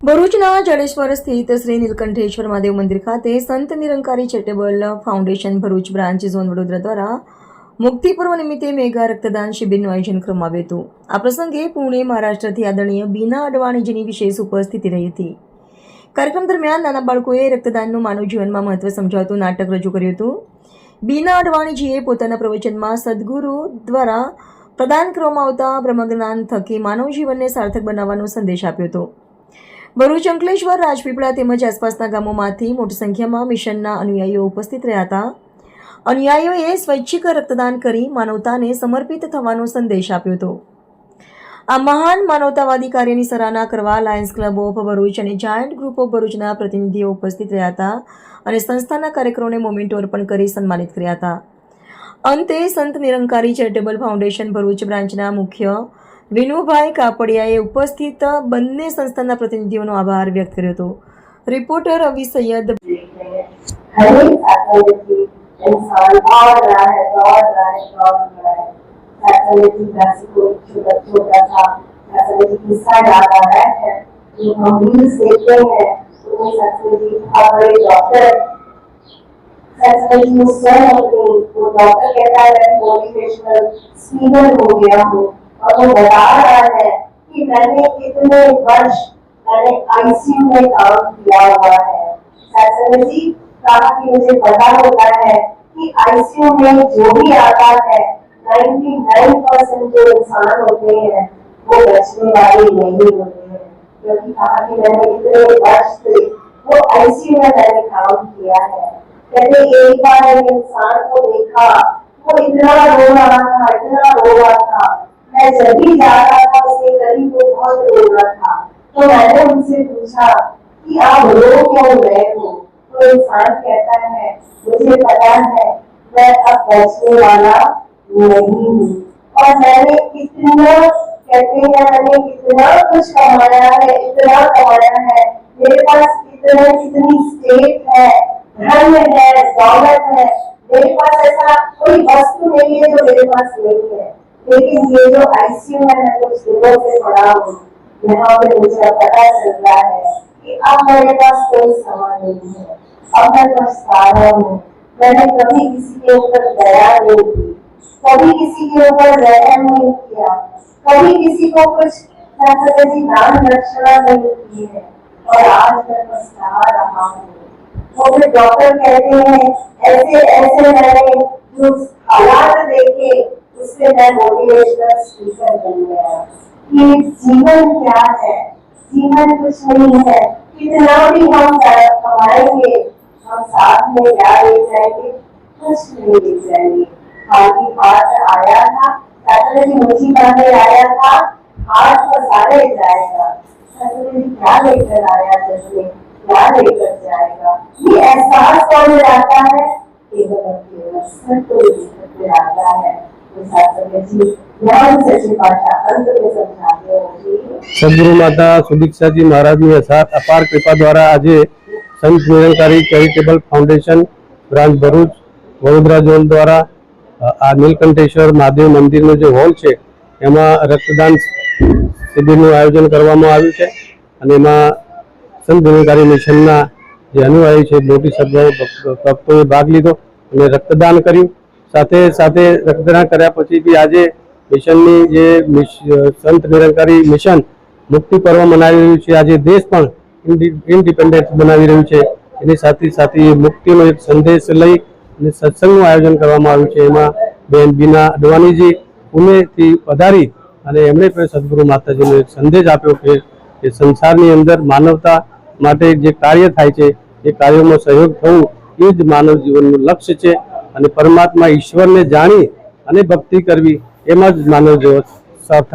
ભરૂચના જડેશ્વર સ્થિત શ્રી નીલકંઠેશ્વર મહાદેવ મંદિર ખાતે સંત Nirankari charitable foundation Bharuch branch zone Vadodara દ્વારા મુક્તિ પર્વ નિમિત્તે મેગા રક્તદાન શિબિરનું આયોજન કરવામાં આવ્યું હતું। આ પ્રસંગે પુણે મહારાષ્ટ્રથી આદરણીય બીના અડવાણીજીની વિશેષ ઉપસ્થિતિ રહી હતી। કાર્યક્રમ દરમિયાન નાના બાળકોએ રક્તદાનનું માનવ જીવનમાં મહત્વ સમજાવતું નાટક રજૂ કર્યું હતું। બીના અડવાણીજીએ પોતાના પ્રવચનમાં સદગુરુ દ્વારા પ્રદાન કરવામાં આવતા બ્રહ્મજ્ઞાન થકી માનવ જીવનને સાર્થક બનાવવાનો સંદેશ આપ્યો હતો। ભરૂચ, અંકલેશ્વર, રાજપીપળા તેમજ આસપાસના ગામોમાંથી મોટી સંખ્યામાં મિશનના અનુયાયીઓ ઉપસ્થિત રહ્યા હતા। અનુયાયીઓએ સ્વૈચ્છિક રક્તદાન કરી માનવતાને સમર્પિત થવાનો સંદેશ આપ્યો હતો। આ મહાન માનવતાવાદી કાર્યની સરાહના કરવા લાયન્સ ક્લબ ઓફ ભરૂચ અને જાયન્ટ ગ્રુપ ઓફ ભરૂચના પ્રતિનિધિઓ ઉપસ્થિત રહ્યા હતા અને સંસ્થાના કાર્યકરોને મોમેન્ટો અર્પણ કરી સન્માનિત કર્યા હતા। અંતે સંત નિરંકારી ચેરિટેબલ ફાઉન્ડેશન ભરૂચ બ્રાન્ચના મુખ્ય વિનુભાઈ કાપડિયાએ ઉપસ્થિત બંને સંસ્થાના પ્રતિનિધિઓનો આભાર વ્યક્ત કર્યો હતો। રિપોર્ટર રવિ સૈયદ। और वो बता रहा है कि मैंने इतने वर्ष आईसीयू में काम किया हुआ है। सर जी कहा कि मुझे पता होता है कि आईसीयू में जो भी आता है 99% जो इंसान होते हैं वो बचने वाले नहीं होते हैं, क्योंकि कहा कि मैंने इतने वर्ष से वो आईसीयू में मैंने काम किया है। कहते एक बार एक इंसान को देखा, वो इतना रो रहा था, मैं जब भी जा रहा था उसके करीब वो बहुत रो रहा था। तो मैंने उनसे पूछा कि आप रो क्यों रहे हो? तो इंसान कहता है मुझे पता है मैं अब बचने वाला नहीं हूँ, और मैंने इतना मैंने इतना कुछ कमाया है, मेरे पास इतनी स्टेट है, धन है, दौलत है, मेरे पास ऐसा कोई वस्तु नहीं है जो मेरे पास नहीं है। लेकिन ये जो आईसीयू में मैं कुछ दिनों से पड़ा हूँ, यहाँ पे मुझे पता चल रहा है कि अब मेरे पास कोई सामान नहीं है, अब मैं पछता रहा हूँ। मैंने कभी किसी के ऊपर दया नहीं की, कभी किसी के ऊपर रहम नहीं किया, कभी किसी को कुछ दान दक्षिणा नहीं की है, और आज मैं पछता रहा हूँ। वो फिर डॉक्टर कहते हैं ऐसे मैंने जो हालात देखे उससे मैं मोटिवेशनल स्पीकर बन गया कि जीवन क्या है, जीवन कुछ नहीं है, कितना भी हम कमाएंगे हम साथ में क्या ले जाएंगे, कुछ नहीं ले जाएंगे। खाली हाथ आया था, ससुर जी मुझी बांधे आया था, हाथ तो सारे जाएगा, ससुर जी क्या लेकर आया, जैसे क्या लेकर जाएगा, ये एहसास कौन आता है, केवल सत्य आता है। सदगुरु माता सुदीक्षा जी महाराज ની અપાર કૃપા દ્વારા આજે સંત Nirankari charitable foundation branch Bharuch Vadodara zone દ્વારા આ નીલકંઠેશ્વર મહાદેવ મંદિરનો જે હોલ છે એમાં રક્તદાન શિબિરનું આયોજન કરવામાં આવ્યું છે અને એમાં સંત નિરંકારી મિશનના જે અનુયાયી છે મોટી સંખ્યામાં ભક્તોએ ભાગ લીધો અને રક્તદાન કર્યું। સાથે સાથે રક્તદાન કર્યા પછી બી આજે મિશનની જે સંત નિરંકારી મિશન મુક્તિ પર્વ મનાવી રહ્યું છે। આજે દેશ પણ ઇન્ડિપેન્ડન્સ બનાવી રહ્યું છે, એની સાથે સાથે મુક્તિનો એક સંદેશ લઈ અને સત્સંગનું આયોજન કરવામાં આવ્યું છે। એમાં બેન બીના અડવાણીજી પુણેથી પધારી અને એમણે પણ સદગુરુ માતાજીનો એક સંદેશ આપ્યો કે સંસારની અંદર માનવતા માટે જે કાર્ય થાય છે એ કાર્યોમાં સહયોગ થવું એ જ માનવ જીવનનું લક્ષ્ય છે અને પરમાત્મા ઈશ્વરને જાણી અને ભક્તિ કરવી એમાં જ માનવ જીવન સાર્થક